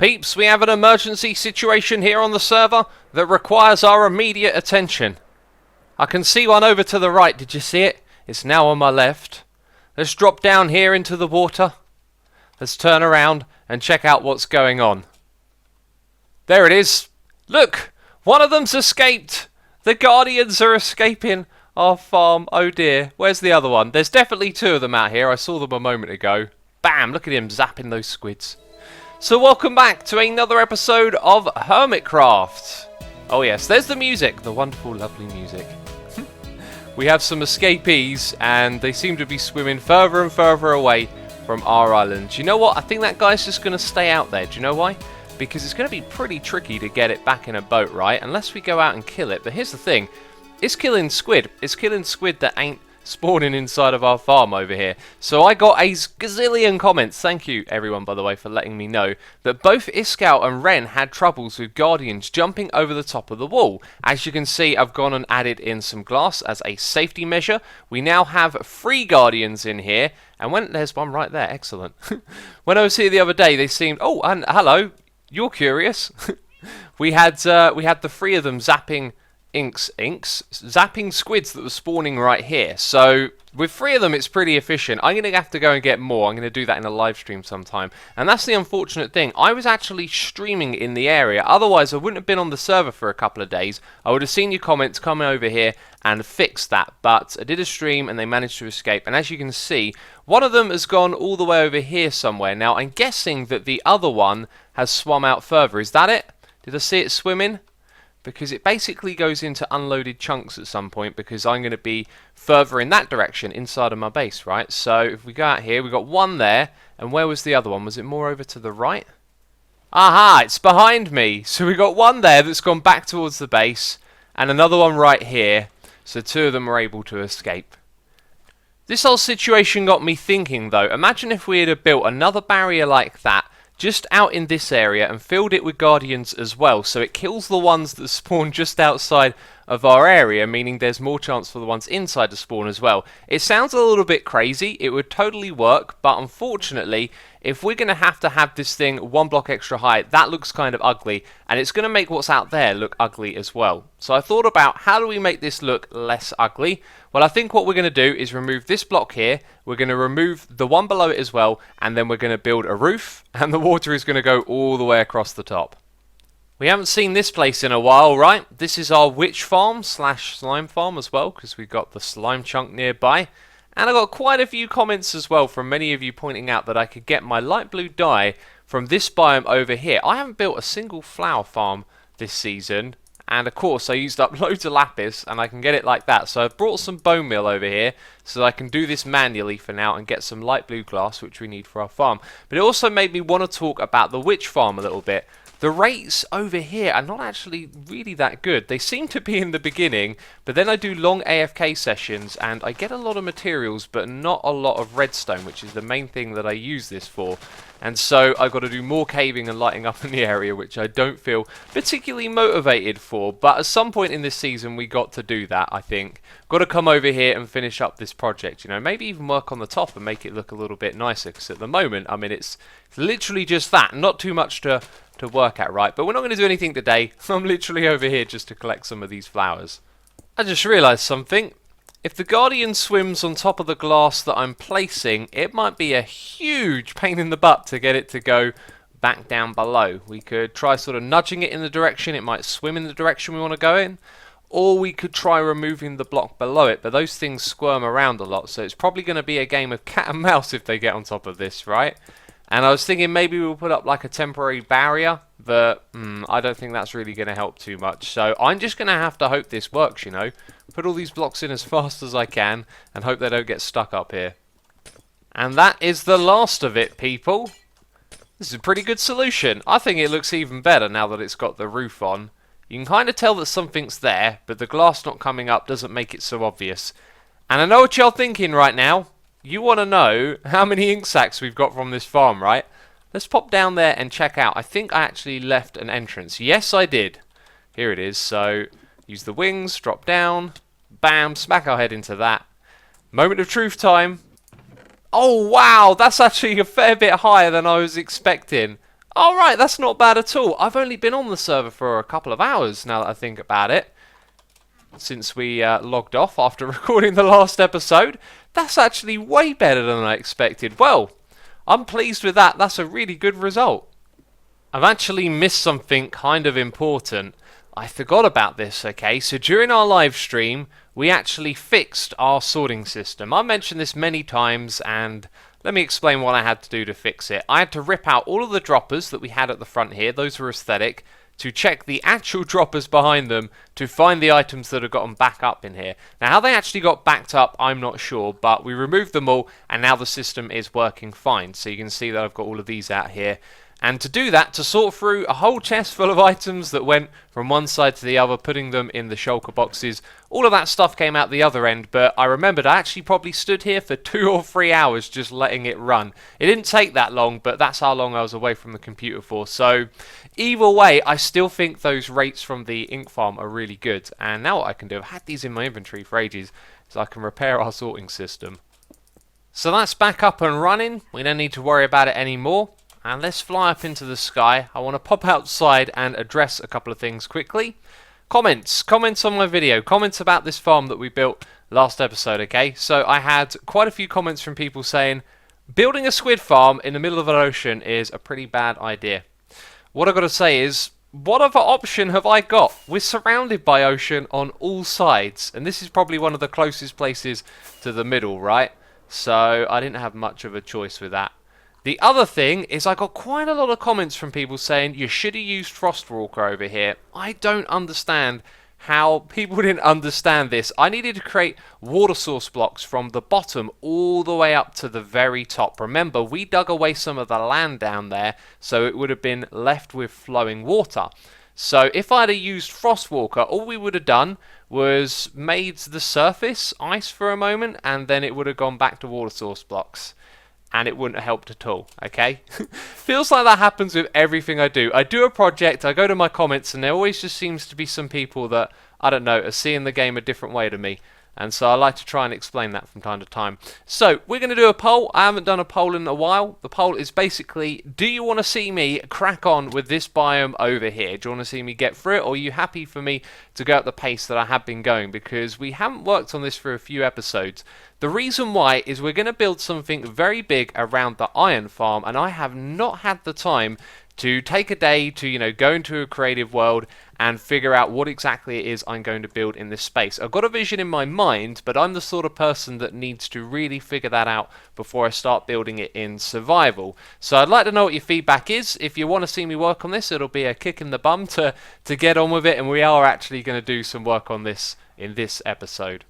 Peeps, we have an emergency situation here on the server that requires our immediate attention. I can see one over to the right, did you see it? It's now on my left. Let's drop down here into the water. Let's turn around and check out what's going on. There it is. Look, one of them's escaped. The Guardians are escaping our farm. Oh dear, where's the other one? There's definitely two of them out here. I saw them a moment ago. Bam, look at him zapping those squids. So welcome back to another episode of Hermitcraft. Oh yes, there's the music, the wonderful, lovely music. We have some escapees and they seem to be swimming further and further away from our island. Do you know what? I think that guy's just going to stay out there. Do you know why? Because it's going to be pretty tricky to get it back in a boat, right? Unless we go out and kill it. But here's the thing. It's killing squid. It's killing squid that ain't spawning inside of our farm over here. So I got a gazillion comments. Thank you everyone, by the way, for letting me know that both Iskout and Ren had troubles with Guardians jumping over the top of the wall. As you can see, I've gone and added in some glass as a safety measure. We now have 3 Guardians in here, and when there's one right there, excellent. When I was here the other day, they seemed, oh, and hello, you're curious. we had the 3 of them zapping zapping squids that were spawning right here. So with 3 of them it's pretty efficient. I'm going to have to go and get more. I'm going to do that in a live stream sometime. And that's the unfortunate thing. I was actually streaming in the area. Otherwise I wouldn't have been on the server for a couple of days. I would have seen your comments, come over here and fix that. But I did a stream and they managed to escape. And as you can see, one of them has gone all the way over here somewhere. Now I'm guessing that the other one has swum out further. Is that it? Did I see it swimming? Because it basically goes into unloaded chunks at some point, because I'm going to be further in that direction inside of my base, right? So if we go out here, we've got one there, and where was the other one? Was it more over to the right? Aha, it's behind me. So we've got one there that's gone back towards the base, and another one right here. So 2 of them are able to escape. This whole situation got me thinking though, imagine if we had built another barrier like that, just out in this area and filled it with Guardians as well, so it kills the ones that spawn just outside of our area, meaning there's more chance for the ones inside to spawn as well. It sounds a little bit crazy, it would totally work, but unfortunately, if we're going to have this thing 1 block extra high, that looks kind of ugly, and it's going to make what's out there look ugly as well. So I thought about how do we make this look less ugly? Well, I think what we're going to do is remove this block here, we're going to remove the one below it as well, and then we're going to build a roof, and the water is going to go all the way across the top. We haven't seen this place in a while, right? This is our witch farm / slime farm as well, because we've got the slime chunk nearby. And I got quite a few comments as well from many of you pointing out that I could get my light blue dye from this biome over here. I haven't built a single flower farm this season, and of course I used up loads of lapis and I can get it like that. So I've brought some bone meal over here so that I can do this manually for now and get some light blue glass, which we need for our farm. But it also made me want to talk about the witch farm a little bit. The rates over here are not actually really that good. They seem to be in the beginning, but then I do long AFK sessions and I get a lot of materials but not a lot of redstone, which is the main thing that I use this for. And so I've got to do more caving and lighting up in the area, which I don't feel particularly motivated for. But at some point in this season we got to do that, I think. Got to come over here and finish up this project, you know, maybe even work on the top and make it look a little bit nicer, because at the moment, I mean, it's literally just that, not too much to work at, right? But we're not going to do anything today. I'm literally over here just to collect some of these flowers. I just realised something. If the Guardian swims on top of the glass that I'm placing, it might be a huge pain in the butt to get it to go back down below. We could try sort of nudging it in the direction, it might swim in the direction we want to go in, or we could try removing the block below it, but those things squirm around a lot, so it's probably going to be a game of cat and mouse if they get on top of this, right? And I was thinking maybe we'll put up like a temporary barrier, but I don't think that's really going to help too much. So I'm just going to have to hope this works, you know. Put all these blocks in as fast as I can and hope they don't get stuck up here. And that is the last of it, people. This is a pretty good solution. I think it looks even better now that it's got the roof on. You can kind of tell that something's there, but the glass not coming up doesn't make it so obvious. And I know what you're thinking right now. You want to know how many ink sacs we've got from this farm, right? Let's pop down there and check out. I think I actually left an entrance. Yes, I did. Here it is. So use the wings, drop down, bam, smack our head into that. Moment of truth time. Oh, wow, that's actually a fair bit higher than I was expecting. Alright, that's not bad at all. I've only been on the server for a couple of hours now that I think about it. Since we logged off after recording the last episode. That's actually way better than I expected. Well, I'm pleased with that. That's a really good result. I've actually missed something kind of important. I forgot about this, okay? So during our live stream, we actually fixed our sorting system. I mentioned this many times, and let me explain what I had to do to fix it. I had to rip out all of the droppers that we had at the front here. Those were aesthetic. To check the actual droppers behind them to find the items that have gotten back up in here. Now, how they actually got backed up, I'm not sure, but we removed them all, and now the system is working fine. So you can see that I've got all of these out here. And to do that, to sort through a whole chest full of items that went from one side to the other, putting them in the shulker boxes, all of that stuff came out the other end, but I remembered I actually probably stood here for 2 or 3 hours just letting it run. It didn't take that long, but that's how long I was away from the computer for. So either way, I still think those rates from the ink farm are really good. And now what I can do, I've had these in my inventory for ages, is I can repair our sorting system. So that's back up and running. We don't need to worry about it anymore. And let's fly up into the sky. I want to pop outside and address a couple of things quickly. Comments on my video. Comments about this farm that we built last episode, okay? So I had quite a few comments from people saying, building a squid farm in the middle of an ocean is a pretty bad idea. What I've got to say is, what other option have I got? We're surrounded by ocean on all sides. And this is probably one of the closest places to the middle, right? So I didn't have much of a choice with that. The other thing is I got quite a lot of comments from people saying you should have used Frostwalker over here. I don't understand how people didn't understand this. I needed to create water source blocks from the bottom all the way up to the very top. Remember, we dug away some of the land down there, so it would have been left with flowing water. So if I'd have used Frostwalker, all we would have done was made the surface ice for a moment, and then it would have gone back to water source blocks. And it wouldn't have helped at all, okay? Feels like that happens with everything I do. I do a project, I go to my comments, and there always just seems to be some people that, I don't know, are seeing the game a different way to me. And so I like to try and explain that from time to time. So, we're going to do a poll. I haven't done a poll in a while. The poll is basically, do you want to see me crack on with this biome over here? Do you want to see me get through it? Or are you happy for me to go at the pace that I have been going? Because we haven't worked on this for a few episodes. The reason why is we're going to build something very big around the iron farm. And I have not had the time to take a day to, go into a creative world and figure out what exactly it is I'm going to build in this space. I've got a vision in my mind, but I'm the sort of person that needs to really figure that out before I start building it in survival. So I'd like to know what your feedback is. If you want to see me work on this, it'll be a kick in the bum to get on with it, and we are actually going to do some work on this in this episode.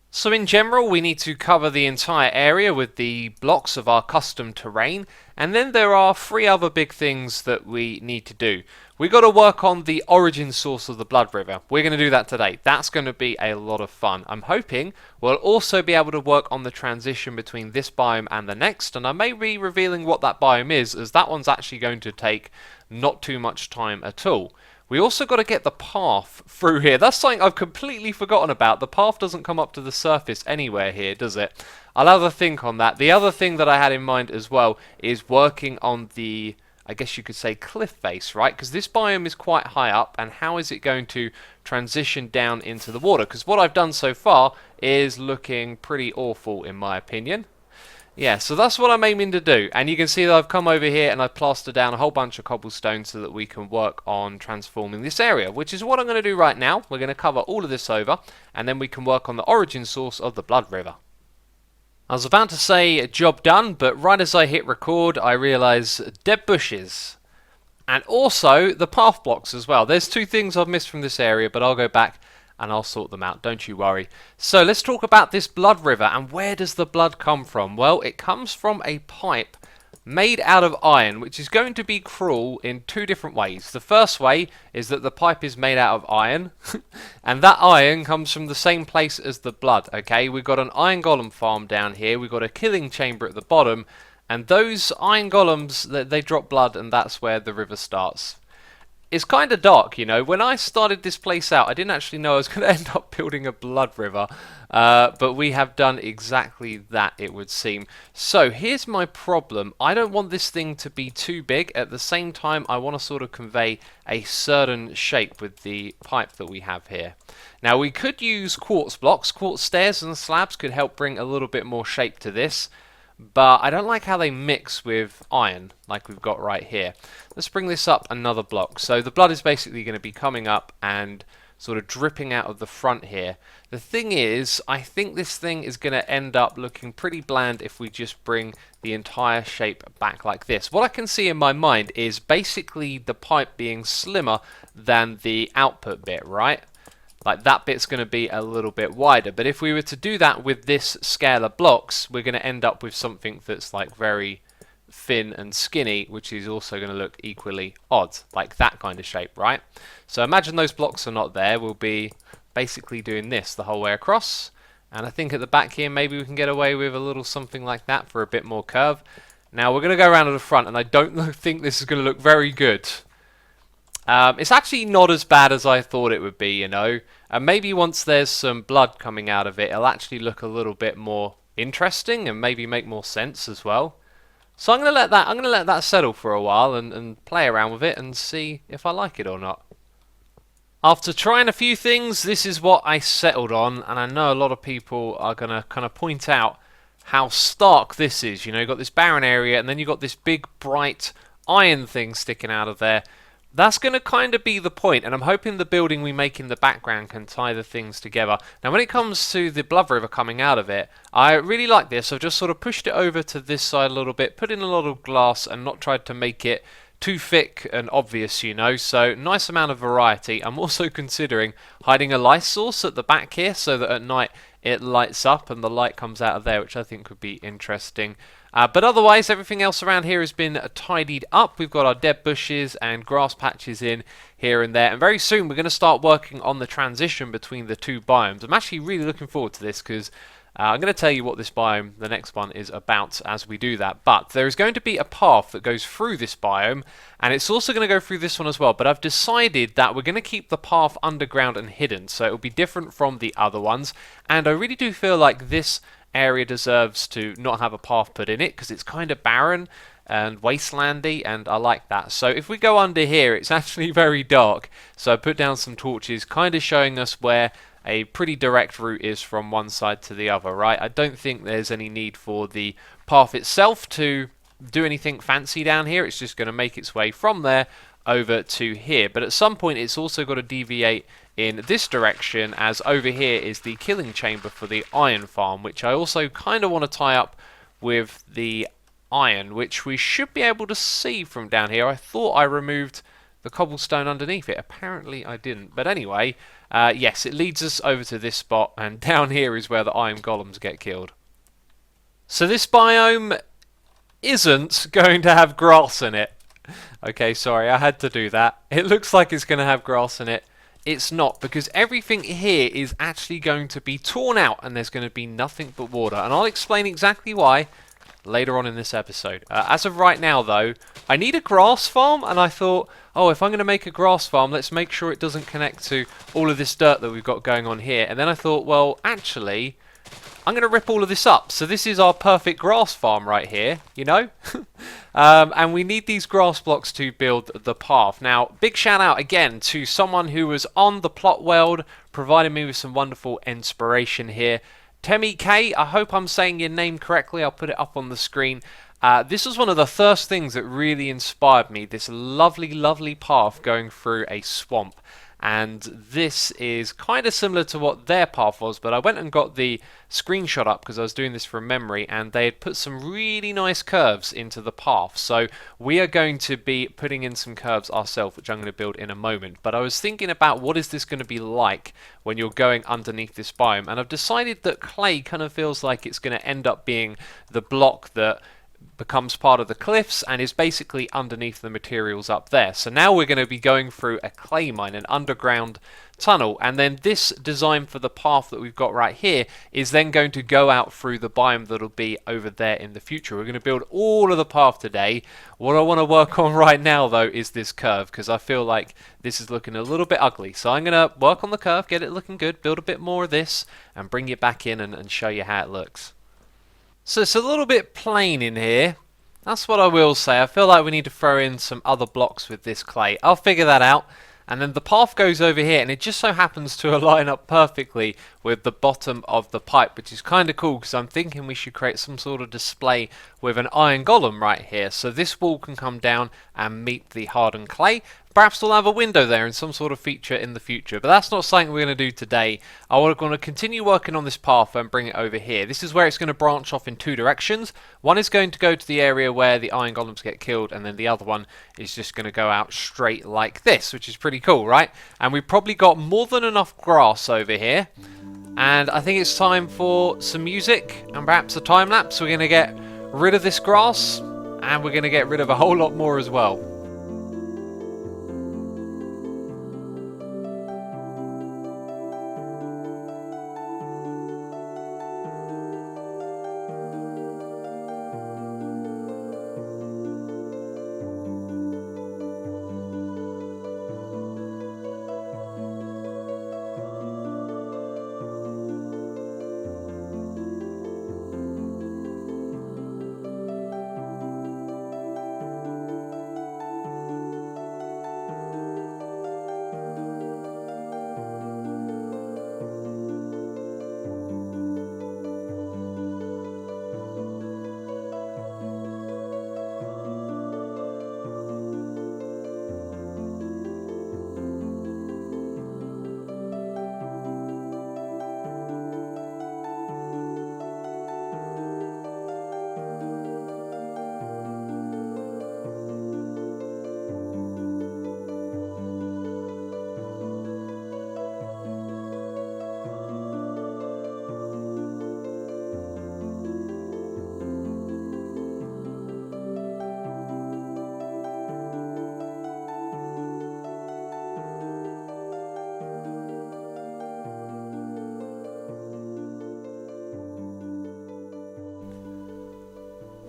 So in general, we need to cover the entire area with the blocks of our custom terrain, and then there are 3 other big things that we need to do. We've got to work on the origin source of the Blood River. We're going to do that today. That's going to be a lot of fun. I'm hoping we'll also be able to work on the transition between this biome and the next, and I may be revealing what that biome is, as that one's actually going to take not too much time at all. We also got to get the path through here. That's something I've completely forgotten about. The path doesn't come up to the surface anywhere here, does it? I'll have a think on that. The other thing that I had in mind as well is working on the, I guess you could say, cliff face, right? Because this biome is quite high up, and how is it going to transition down into the water? Because what I've done so far is looking pretty awful, in my opinion. Yeah, so that's what I'm aiming to do, and you can see that I've come over here and I've plastered down a whole bunch of cobblestone so that we can work on transforming this area, which is what I'm going to do right now. We're going to cover all of this over, and then we can work on the origin source of the Blood River. I was about to say job done, but right as I hit record I realise dead bushes. And also the path blocks as well. There's 2 things I've missed from this area, but I'll go back and I'll sort them out, don't you worry. So let's talk about this Blood River, and where does the blood come from? Well, it comes from a pipe made out of iron, which is going to be cruel in 2 different ways. The first way is that the pipe is made out of iron, and that iron comes from the same place as the blood, okay? We've got an iron golem farm down here, we've got a killing chamber at the bottom, and those iron golems, they drop blood, and that's where the river starts. It's kind of dark, you know. When I started this place out, I didn't actually know I was going to end up building a blood river, but we have done exactly that, it would seem. So here's my problem. I don't want this thing to be too big. At the same time, I want to sort of convey a certain shape with the pipe that we have here. Now, we could use quartz blocks. Quartz stairs and slabs could help bring a little bit more shape to this. But I don't like how they mix with iron, like we've got right here. Let's bring this up another block. So the blood is basically going to be coming up and sort of dripping out of the front here. The thing is, I think this thing is going to end up looking pretty bland if we just bring the entire shape back like this. What I can see in my mind is basically the pipe being slimmer than the output bit, right? Like that bit's going to be a little bit wider. But if we were to do that with this scale of blocks, we're going to end up with something that's like very thin and skinny, which is also going to look equally odd, like that kind of shape, right? So imagine those blocks are not there. We'll be basically doing this the whole way across. And I think at the back here, maybe we can get away with a little something like that for a bit more curve. Now we're going to go around to the front, and I don't think this is going to look very good. It's actually not as bad as I thought it would be, you know. And maybe once there's some blood coming out of it, it'll actually look a little bit more interesting and maybe make more sense as well. So I'm gonna let that settle for a while and play around with it and see if I like it or not. After trying a few things, this is what I settled on, and I know a lot of people are gonna kind of point out how stark this is. You know, you've got this barren area, and then you've got this big bright iron thing sticking out of there. That's going to kind of be the point, and I'm hoping the building we make in the background can tie the things together. Now, when it comes to the blood river coming out of it, I really like this. I've just sort of pushed it over to this side a little bit, put in a lot of glass, and not tried to make it too thick and obvious, you know. So, nice amount of variety. I'm also considering hiding a light source at the back here so that at night it lights up and the light comes out of there, which I think would be interesting. But otherwise, everything else around here has been tidied up. We've got our dead bushes and grass patches in here and there. And very soon, we're going to start working on the transition between the two biomes. I'm actually really looking forward to this because I'm going to tell you what this biome, the next one, is about as we do that. But there is going to be a path that goes through this biome, and it's also going to go through this one as well. But I've decided that we're going to keep the path underground and hidden, so it will be different from the other ones. And I really do feel like this area deserves to not have a path put in it because it's kind of barren and wastelandy, and I like that. So if we go under here, it's actually very dark. So I put down some torches, kind of showing us where a pretty direct route is from one side to the other, right? I don't think there's any need for the path itself to do anything fancy down here. It's just going to make its way from there over to here. But at some point, it's also got to deviate in this direction, as over here is the killing chamber for the iron farm, which I also kind of want to tie up with the iron, which we should be able to see from down here. I thought I removed the cobblestone underneath it. Apparently I didn't. But anyway, yes, it leads us over to this spot, and down here is where the iron golems get killed. So this biome isn't going to have grass in it. Okay, sorry, I had to do that. It looks like it's going to have grass in it. It's not, because everything here is actually going to be torn out and there's going to be nothing but water. And I'll explain exactly why later on in this episode. As of right now, though, I need a grass farm, and I thought, oh, if I'm going to make a grass farm, let's make sure it doesn't connect to all of this dirt that we've got going on here. And then I thought, well, actually, I'm going to rip all of this up. So this is our perfect grass farm right here, you know? And we need these grass blocks to build the path. Now, big shout out again to someone who was on the plot world, providing me with some wonderful inspiration here. Temi K, I hope I'm saying your name correctly. I'll put it up on the screen. This was one of the first things that really inspired me, this lovely, lovely path going through a swamp. And this is kind of similar to what their path was, but I went and got the screenshot up because I was doing this from memory, and they had put some really nice curves into the path. So we are going to be putting in some curves ourselves, which I'm going to build in a moment. But I was thinking about what is this going to be like when you're going underneath this biome, and I've decided that clay kind of feels like it's going to end up being the block that becomes part of the cliffs and is basically underneath the materials up there. So now we're going to be going through a clay mine, an underground tunnel, and then this design for the path that we've got right here is then going to go out through the biome that'll be over there in the future. We're going to build all of the path today. What I want to work on right now though is this curve, because I feel like this is looking a little bit ugly. So I'm going to work on the curve, get it looking good, build a bit more of this and bring it back in and show you how it looks. So it's a little bit plain in here. That's what I will say. I feel like we need to throw in some other blocks with this clay. I'll figure that out. And then the path goes over here, and it just so happens to line up perfectly with the bottom of the pipe, which is kind of cool because I'm thinking we should create some sort of display with an iron golem right here. So this wall can come down and meet the hardened clay. Perhaps we'll have a window there and some sort of feature in the future, but that's not something we're going to do today. I want to continue working on this path and bring it over here. This is where it's going to branch off in two directions. One is going to go to the area where the iron golems get killed, and then the other one is just going to go out straight like this, which is pretty cool, right? And we've probably got more than enough grass over here. And I think it's time for some music and perhaps a time lapse. We're going to get rid of this grass, and we're going to get rid of a whole lot more as well.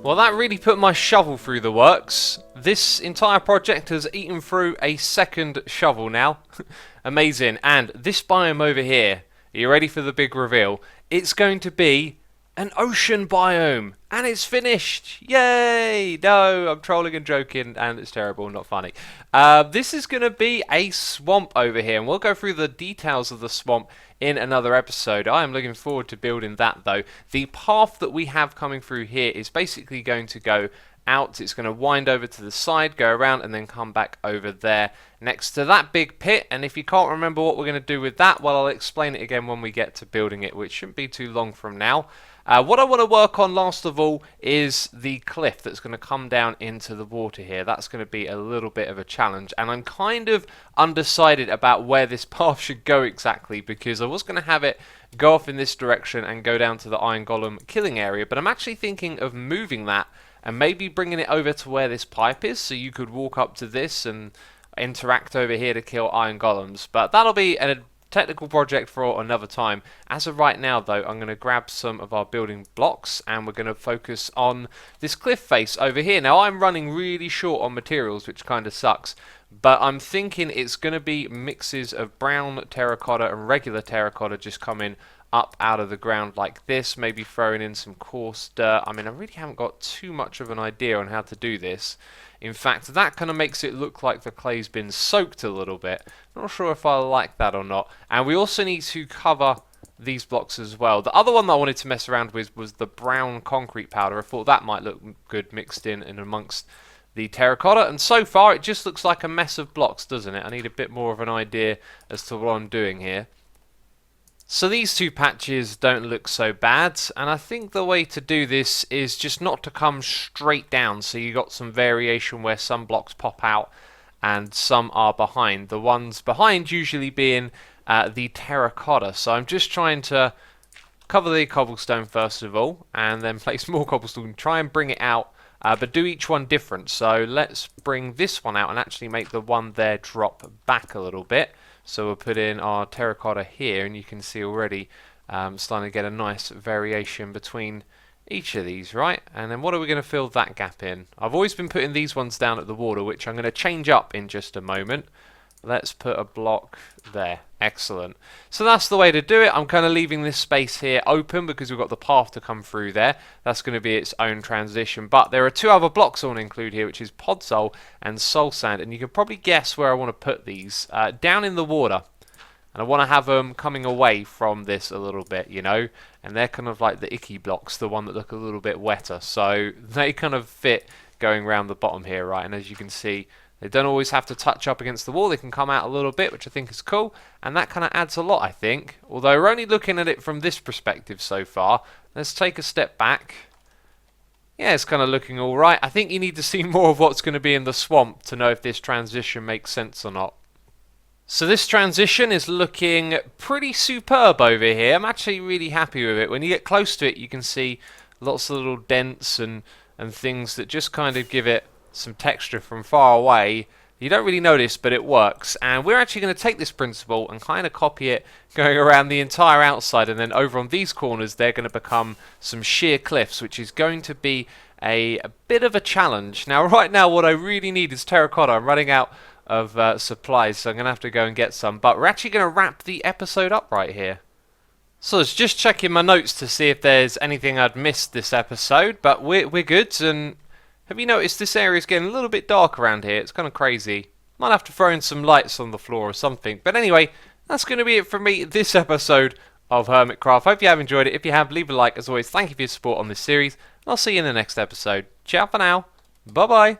Well, that really put my shovel through the works. This entire project has eaten through a second shovel now. Amazing. And this biome over here, are you ready for the big reveal? It's going to be an ocean biome. And it's finished. Yay! No, I'm trolling and joking, and it's terrible, not funny. This is going to be a swamp over here, and we'll go through the details of the swamp in another episode. I am looking forward to building that, though. The path that we have coming through here is basically going to go out. It's going to wind over to the side, go around, and then come back over there next to that big pit. And if you can't remember what we're going to do with that, well, I'll explain it again when we get to building it, which shouldn't be too long from now. What I want to work on last of all is the cliff that's going to come down into the water here. That's going to be a little bit of a challenge, and I'm kind of undecided about where this path should go exactly, because I was going to have it go off in this direction and go down to the iron golem killing area, but I'm actually thinking of moving that and maybe bringing it over to where this pipe is, so you could walk up to this and interact over here to kill iron golems. But that'll be a technical project for another time. As of right now, though, I'm going to grab some of our building blocks and we're going to focus on this cliff face over here. Now, I'm running really short on materials, which kind of sucks, but I'm thinking it's going to be mixes of brown terracotta and regular terracotta just coming up out of the ground like this, maybe throwing in some coarse dirt. I mean, I really haven't got too much of an idea on how to do this. In fact, that kind of makes it look like the clay's been soaked a little bit. Not sure if I like that or not. And we also need to cover these blocks as well. The other one that I wanted to mess around with was the brown concrete powder. I thought that might look good mixed in and amongst the terracotta. And so far, it just looks like a mess of blocks, doesn't it? I need a bit more of an idea as to what I'm doing here. So these two patches don't look so bad, and I think the way to do this is just not to come straight down, so you got some variation where some blocks pop out and some are behind. The ones behind usually being the terracotta, so I'm just trying to cover the cobblestone first of all, and then place more cobblestone, try and bring it out but do each one different. So let's bring this one out and actually make the one there drop back a little bit. So we'll put in our terracotta here, and you can see already starting to get a nice variation between each of these, right? And then what are we going to fill that gap in? I've always been putting these ones down at the water, which I'm going to change up in just a moment. Let's put a block there. Excellent. So that's the way to do it. I'm kind of leaving this space here open because we've got the path to come through there. That's going to be its own transition. But there are two other blocks I want to include here, which is podzol and soul sand. And you can probably guess where I want to put these. Down in the water. And I want to have them coming away from this a little bit, you know. And they're kind of like the icky blocks, the one that look a little bit wetter. So they kind of fit going around the bottom here, right? And as you can see, they don't always have to touch up against the wall. They can come out a little bit, which I think is cool. And that kind of adds a lot, I think. Although we're only looking at it from this perspective so far. Let's take a step back. Yeah, it's kind of looking all right. I think you need to see more of what's going to be in the swamp to know if this transition makes sense or not. So this transition is looking pretty superb over here. I'm actually really happy with it. When you get close to it, you can see lots of little dents and things that just kind of give it some texture from far away. You don't really notice, but it works. And we're actually going to take this principle and kind of copy it going around the entire outside, and then over on these corners they're going to become some sheer cliffs, which is going to be a bit of a challenge. Now right now what I really need is terracotta. I'm running out of supplies, so I'm going to have to go and get some. But we're actually going to wrap the episode up right here. So I was just checking my notes to see if there's anything I'd missed this episode, but we're good. And have you noticed this area's getting a little bit dark around here? It's kind of crazy. Might have to throw in some lights on the floor or something. But anyway, that's going to be it from me this episode of Hermitcraft. Hope you have enjoyed it. If you have, leave a like. As always, thank you for your support on this series. And I'll see you in the next episode. Ciao for now. Bye-bye.